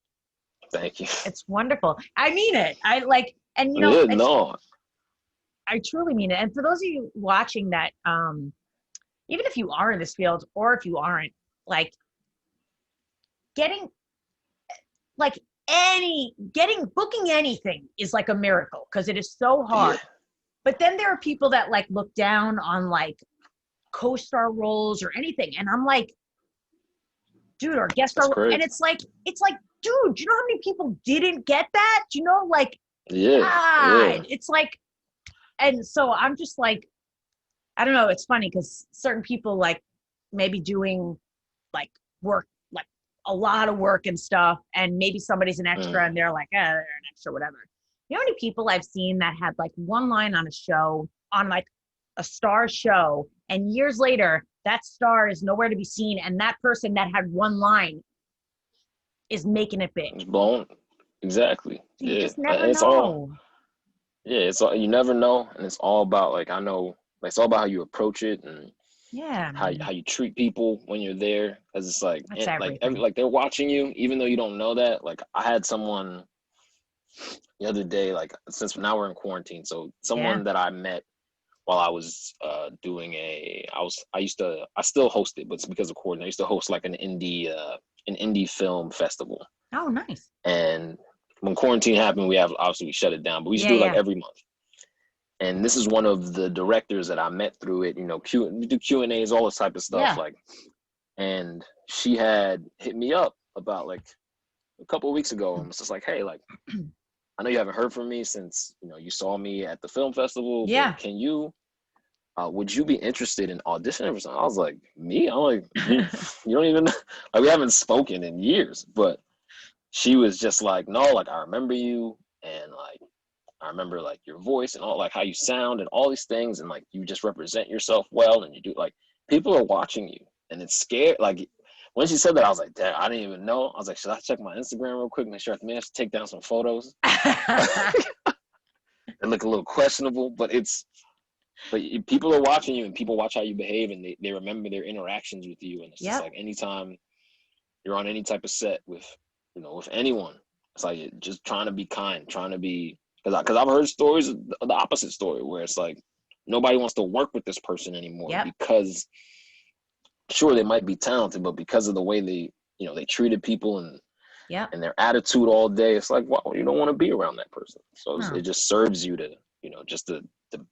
Thank you. It's wonderful. I mean it. I like, and you know, I truly mean it. And for those of you watching that, even if you are in this field or if you aren't, like booking anything is like a miracle because it is so hard. Yeah. But then there are people that like look down on like co-star roles or anything. And I'm like, dude, or guest star. And it's like, dude, do you know how many people didn't get that? Do you know, like, God, it's like, and so I'm just like, I don't know. It's funny because certain people like maybe doing like work, like a lot of work and stuff, and maybe somebody's an extra and they're like, they're an extra, whatever. You know how many people I've seen that had like one line on a show, on like a Starz show, and years later that star is nowhere to be seen, and that person that had one line is making it big. It's blown. Exactly. You just never know. It's all, you never know, and it's all about like, I know, like, it's all about how you approach it and how you treat people when you're there, because it's like like they're watching you even though you don't know that. Like I had someone the other day, like, since now we're in quarantine, so someone that I met while I was doing I still host it, but it's because of quarantine. I used to host like an indie an indie film festival. Oh, nice. And when quarantine happened, we shut it down, but we used to do it like every month. And this is one of the directors that I met through it. You know, we do Q&As, all this type of stuff. Like, and she had hit me up about like a couple of weeks ago, and was just like, "Hey, like, I know you haven't heard from me since, you know, you saw me at the film festival. Yeah. Can you, would you be interested in auditioning for something?" I was like, "Me?" I'm like, you don't even, like, we haven't spoken in years. But she was just like, "No, like, I remember you, and like, I remember like your voice and all, like how you sound and all these things, and like you just represent yourself well, and you do, like, people are watching you, and it's scary." Like, when she said that, I was like, "Damn, I didn't even know." I was like, "Should I check my Instagram real quick, make sure I managed to take down some photos?" They look a little questionable, but people are watching you, and people watch how you behave, and they remember their interactions with you. And it's just like, anytime you're on any type of set with, you know, with anyone, it's like just trying to be kind, trying to be, because I've heard stories of the opposite story, where it's like nobody wants to work with this person anymore because, sure, they might be talented, but because of the way they, you know, they treated people and their attitude all day, it's like, well, you don't want to be around that person. So it just serves you to, you know, just to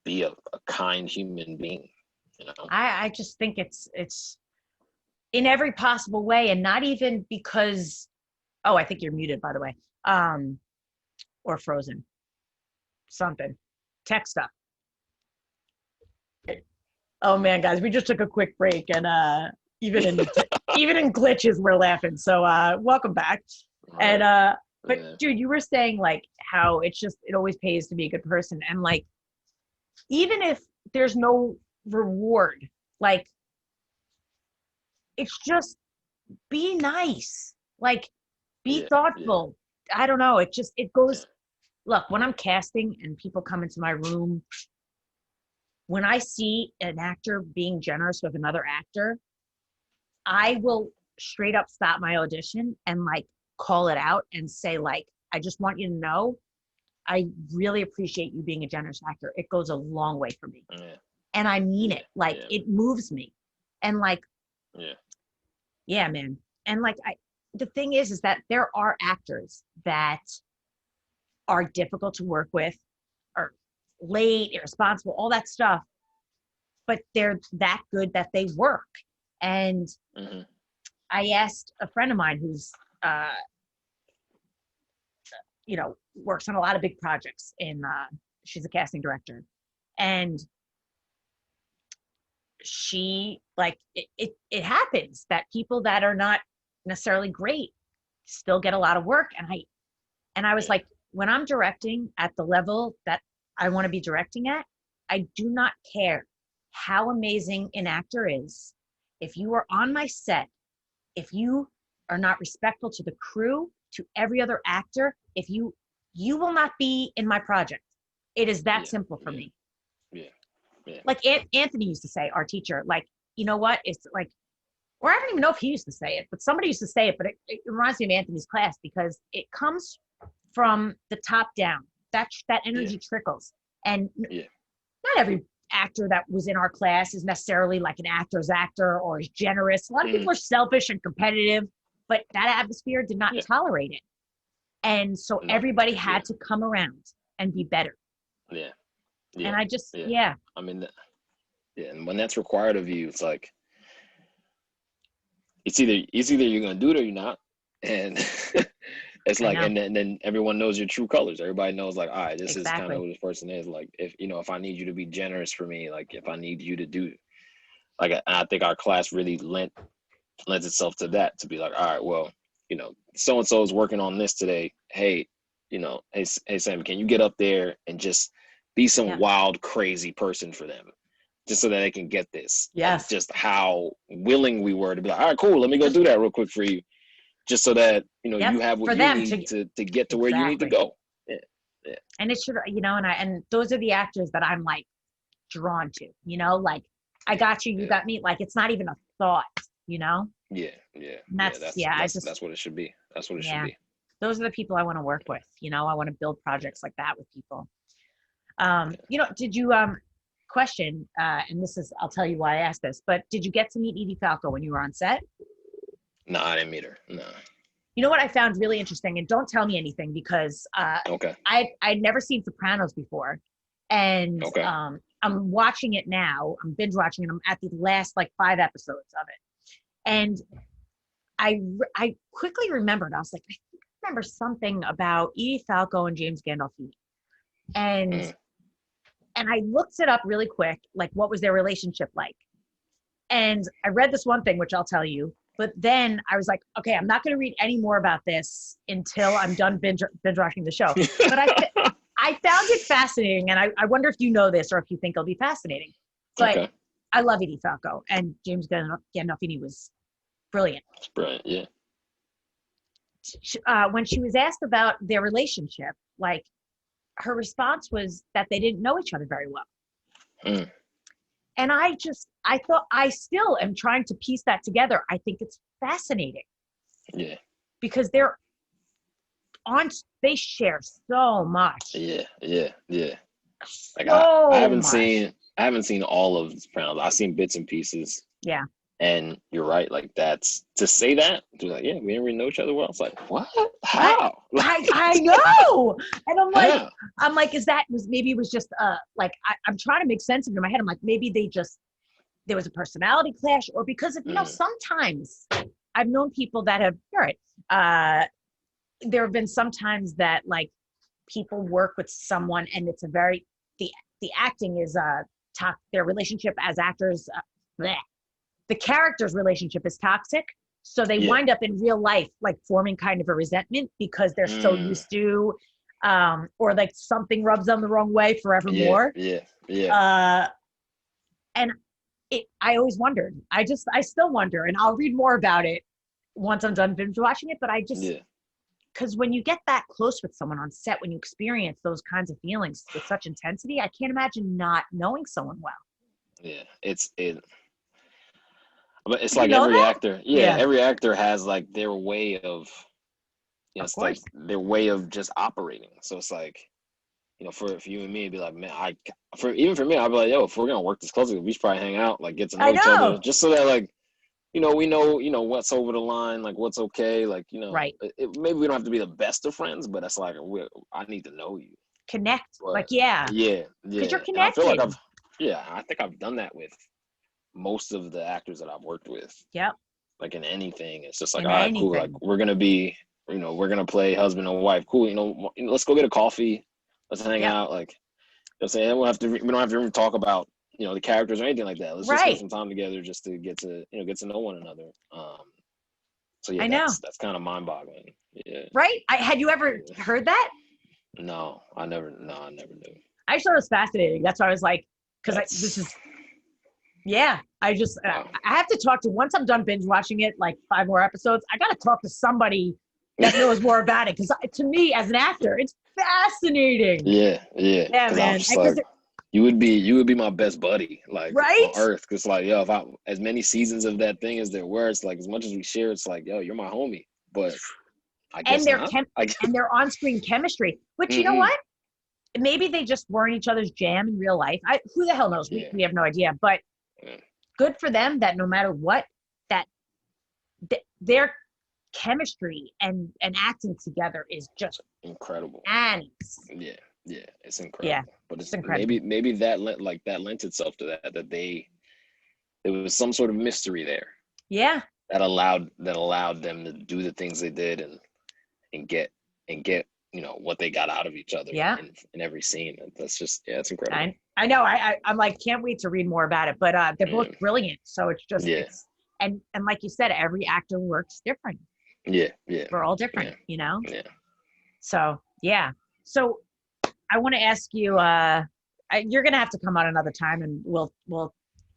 be a kind human being, you know. I just think it's in every possible way, and not even because, oh, I think you're muted, by the way, or frozen. Something. Tech stuff. Oh man, guys, we just took a quick break, and even in glitches we're laughing. So welcome back. Right. And but dude, you were saying like how it always pays to be a good person, and like even if there's no reward, like it's just be nice, like be thoughtful. I don't know, it goes. Look, when I'm casting and people come into my room, when I see an actor being generous with another actor, I will straight up stop my audition and like call it out and say, like, I just want you to know, I really appreciate you being a generous actor. It goes a long way for me. And I mean it. Like, it moves me. And like, yeah, man. And like, the thing is that there are actors that are difficult to work with, or late, irresponsible, all that stuff, but they're that good that they work. And I asked a friend of mine who's you know, works on a lot of big projects she's a casting director, and she, like, it happens that people that are not necessarily great still get a lot of work. And I was like, when I'm directing at the level that I want to be directing at, I do not care how amazing an actor is. If you are on my set, if you are not respectful to the crew, to every other actor, if you will not be in my project. It is that simple for me. Like Anthony used to say, our teacher, like, you know what? It's like, or I don't even know if he used to say it, but somebody used to say it, but it reminds me of Anthony's class, because it comes from the top down. That energy trickles. And not every actor that was in our class is necessarily like an actor's actor or is generous. A lot of people are selfish and competitive, but that atmosphere did not tolerate it. And so everybody had to come around and be better. And I just, I mean, and when that's required of you, it's like, it's either you're going to do it or you're not. And it's like, and then everyone knows your true colors. Everybody knows, like, all right, this is kind of who this person is. Like, if, you know, if I need you to be generous for me, like if I need you to do, like, I think our class really lends itself to that, to be like, all right, well, you know, so-and-so is working on this today. Hey, you know, hey Sam, can you get up there and just be some wild, crazy person for them, just so that they can get this? Yes. Like, just how willing we were to be like, all right, cool, let me go do that real quick for you, just so that, you know, you have what you need to get to where you need to go. And it should, you know, and those are the actors that I'm like drawn to, you know, like, I got you, you got me. Like, it's not even a thought, you know? That's what it should be. That's what it should be. Those are the people I want to work with. You know, I want to build projects like that with people. You know, did you question, and this is, I'll tell you why I asked this, but did you get to meet Edie Falco when you were on set? No, I didn't meet her. No. You know what I found really interesting, and don't tell me anything because Okay. I'd never seen Sopranos before, and Okay. I'm watching it now. I'm binge watching it. I'm at the last like 5 episodes of it, and I quickly remembered. I was like, I think I remember something about Edie Falco and James Gandolfini, and Mm. and I looked it up really quick, like what was their relationship like, and I read this one thing, which I'll tell you. But then I was like, okay, I'm not going to read any more about this until I'm done binge watching the show. But I found it fascinating, and I wonder if you know this or if you think it'll be fascinating. But Okay. I love Edie Falco, and James Gandolfini was brilliant. It's brilliant. Yeah. When she was asked about their relationship, like her response was that they didn't know each other very well. Mm. And I thought, I still am trying to piece that together. I think it's fascinating. Yeah. Because they share so much. Yeah. Yeah. Yeah. Like So I haven't much. seen all of Sopranos. I've seen bits and pieces. Yeah. And you're right. Like that's to say that. To be like, yeah, we didn't really know each other well. It's like, what? How? I know. And I'm like, maybe it was just like I'm trying to make sense of it in my head. I'm like, maybe there was a personality clash, or because of, sometimes I've known people that have, all right, there have been sometimes that like people work with someone and it's the acting is their relationship as actors, the character's relationship is toxic. So they wind up in real life, like forming kind of a resentment because they're so used to, or like something rubs them the wrong way forevermore. Yeah. And I always wondered, I still wonder, and I'll read more about it once I'm done binge watching it. But because when you get that close with someone on set, when you experience those kinds of feelings with such intensity, I can't imagine not knowing someone well. Yeah. But it's like every actor. Yeah, every actor has like their way of, it's like their way of just operating. So it's like, for you and me, it'd be like, man, even for me, I'd be like, yo, if we're gonna work this closely, we should probably hang out, like get to know each other, just so that like, we know, what's over the line, like what's okay, like right. Maybe we don't have to be the best of friends, but it's like I need to know you, connect, but, yeah, because you're connected. And I feel like I think I've done that with most of the actors that I've worked with. Yep. Like in anything, it's just like, all right, cool. Like we're gonna be, we're gonna play husband and wife. Cool. Let's go get a coffee. Let's hang out. Like, I'm saying, we don't have to even talk about, the characters or anything like that. Let's just spend some time together just to get to know one another. So yeah, that's kind of mind-boggling. Yeah. Right. Had you ever heard that? No, I never knew. I just thought it was fascinating. That's why I was like, because I have to talk to, once I'm done binge watching it, like 5 more episodes, I got to talk to somebody that knows more about it. Because to me, as an actor, it's fascinating. Yeah, man. You would be my best buddy, like right? on earth. Because like, yo, if as many seasons of that thing as there were, it's like as much as we share, it's like, yo, you're my homie. But I guess and their on-screen chemistry, which you know what? Maybe they just weren't each other's jam in real life. Who the hell knows? We have no idea. But good for them that no matter what, that their chemistry and acting together is just incredible. And it's incredible. Yeah, but it's incredible. Maybe that lent itself to that there was some sort of mystery there. Yeah. That allowed them to do the things they did and get what they got out of each other in every scene. That's just it's incredible. I know. I'm like, can't wait to read more about it. But they're both brilliant. So it's just and like you said, every actor works different. Yeah. We're all different, Yeah. So So I want to ask you, you're gonna have to come on another time and we'll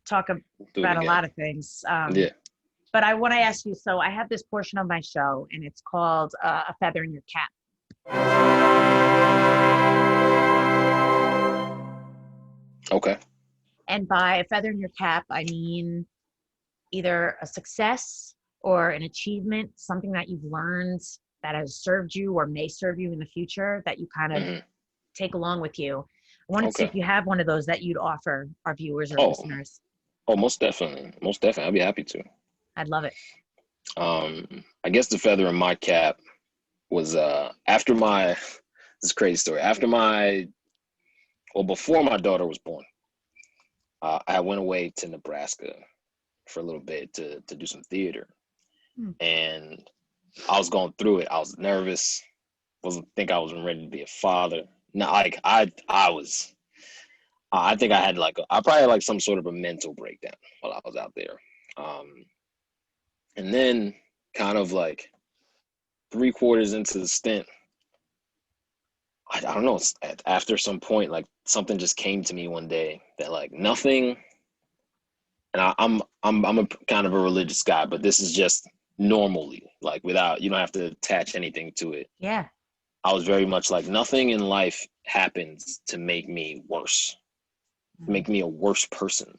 talk about a lot of things. But I want to ask you, so I have this portion of my show and it's called A Feather in Your Cap. Okay. And by a feather in your cap, I mean either a success or an achievement, something that you've learned that has served you or may serve you in the future that you kind of take along with you. I wanted to see if you have one of those that you'd offer our viewers or listeners. Oh, most definitely. I'd be happy to. I'd love it. I guess the feather in my cap was after my this is a crazy story. Before my daughter was born, I went away to Nebraska for a little bit to do some theater. And I was going through it. I was nervous. Wasn't think I wasn't ready to be a father. No, like I think I had I probably had like some sort of a mental breakdown while I was out there. And then kind of like 3/4 into the stint, I don't know, after some point, like something just came to me one day that like nothing, and I'm a kind of a religious guy, but this is just normally, like without, you don't have to attach anything to it. Yeah. I was very much like nothing in life happens to make me worse, make me a worse person.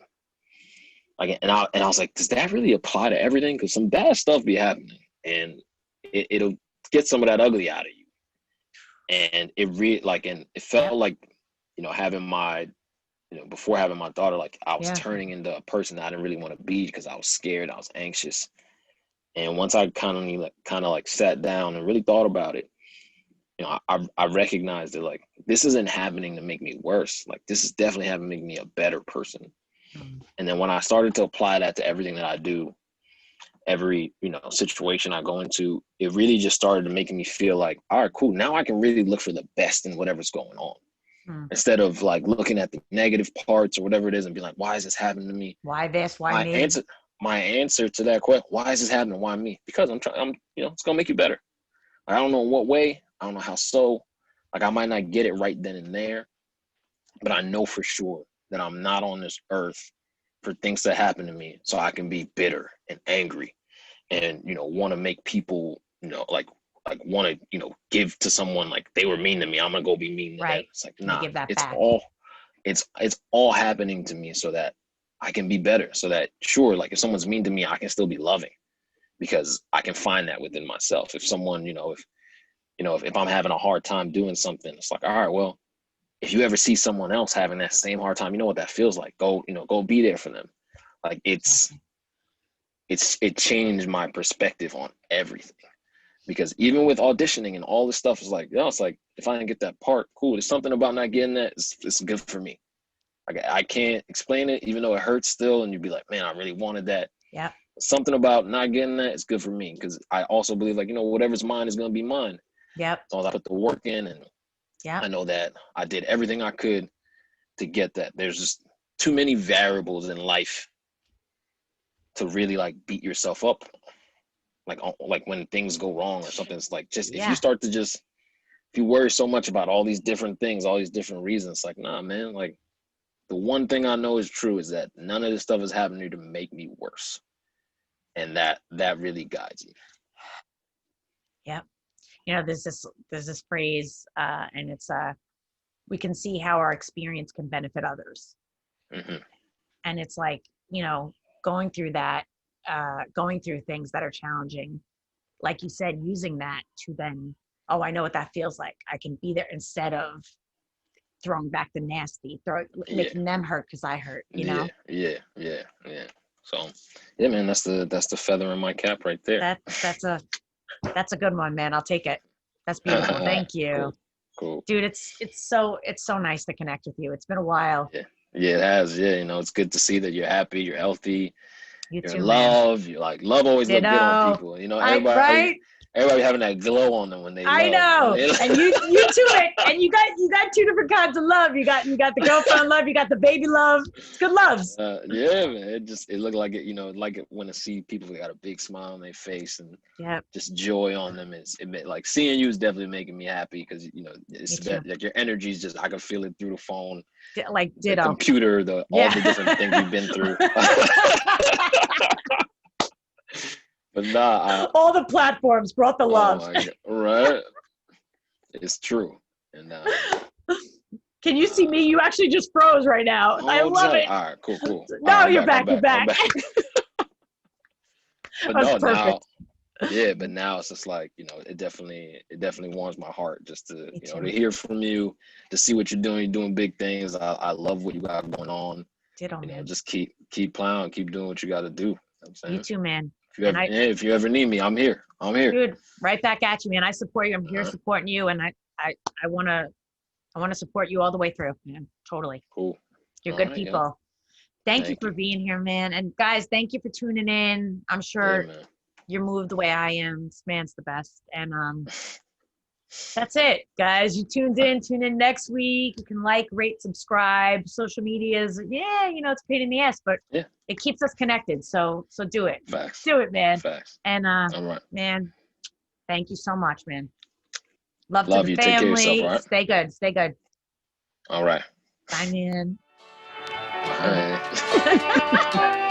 Like, and I was like, does that really apply to everything? Because some bad stuff be happening, and it'll get some of that ugly out of you. And it felt like, having my, before having my daughter, like I was turning into a person that I didn't really want to be because I was scared, I was anxious. And once I kind of sat down and really thought about it, I recognized that like this isn't happening to make me worse. Like this is definitely happening to make me a better person. And then when I started to apply that to everything that I do, every situation I go into, it really just started making me feel like, all right, cool. Now I can really look for the best in whatever's going on, instead of like looking at the negative parts or whatever it is and be like, why is this happening to me? Why this? Why me? My answer to that question, why is this happening? Why me? Because it's gonna make you better. I don't know in what way. I don't know how so. Like I might not get it right then and there, but I know for sure that I'm not on this earth for things that happen to me so I can be bitter and angry and want to make people like want to give to someone like they were mean to me. I'm gonna go be mean to them. It's like, nah, give that it's back. it's all happening to me so that I can be better, so that sure, like if someone's mean to me, I can still be loving because I can find that within myself. If someone if I'm having a hard time doing something, it's like, all right, well, if you ever see someone else having that same hard time, you know what that feels like. Go be there for them. Like it changed my perspective on everything. Because even with auditioning and all this stuff, it's like, it's like if I didn't get that part, cool. There's something about not getting that. It's good for me. Like I can't explain it, even though it hurts still. And you'd be like, man, I really wanted that. Yeah. Something about not getting that is good for me because I also believe like whatever's mine is gonna be mine. Yep. So I put the work in, and I know that I did everything I could to get that. There's just too many variables in life to really like beat yourself up. Like when things go wrong or something, it's like just if you start to if you worry so much about all these different things, all these different reasons, like, nah, man, like the one thing I know is true is that none of this stuff is happening to make me worse. And that really guides me. Yep. There's this phrase, and it's we can see how our experience can benefit others. Mm-hmm. And it's like, going through that, going through things that are challenging, like you said, using that to then, I know what that feels like. I can be there instead of throwing back the nasty, making them hurt because I hurt, Yeah. So yeah, man, that's the feather in my cap right there. That's a good one, man. I'll take it. That's beautiful. Thank you. Cool. Dude, it's so nice to connect with you. It's been a while. Yeah, it has. Yeah, it's good to see that you're happy, you're healthy, you're in too, love. Man. You're like, love always look good on people. Everybody having that glow on them when they love. I know. And you too, man. And you got two different kinds of love. You got the girlfriend love, you got the baby love. It's good loves. Yeah, man. It looked like it, like it when I see people that got a big smile on their face and just joy on them. Like seeing you is definitely making me happy because it's like your energy is just, I can feel it through the phone. Like ditto. The computer, all the different things you've been through. But nah, all the platforms brought the love. Right? It's true. And can you see me? You actually just froze right now. I love it. All right, cool. No, you're back. You're back. But no, perfect. But now it's just like, it definitely warms my heart just to to hear from you, to see what you're doing. You're doing big things. I love what you got going on. Ditto, man. Just keep plowing, keep doing what you got to do. You too, man. If you ever need me, I'm here. Dude, right back at you, man. I support you. I'm here supporting you, and I wanna support you all the way through, man. Totally. Cool. You're good people. Yeah. Thank you for being here, man. And guys, thank you for tuning in. I'm sure you're moved the way I am. This man's the best. And that's it, guys. You tuned in. Tune in next week. You can like, rate, subscribe. Social medias, it's a pain in the ass, but it keeps us connected. So do it. Facts. Do it, man. Facts. And All right. man, thank you so much, man. Love you. to the Take care of family. yourself, all right? Stay good. Stay good. All right. Bye, man. Bye.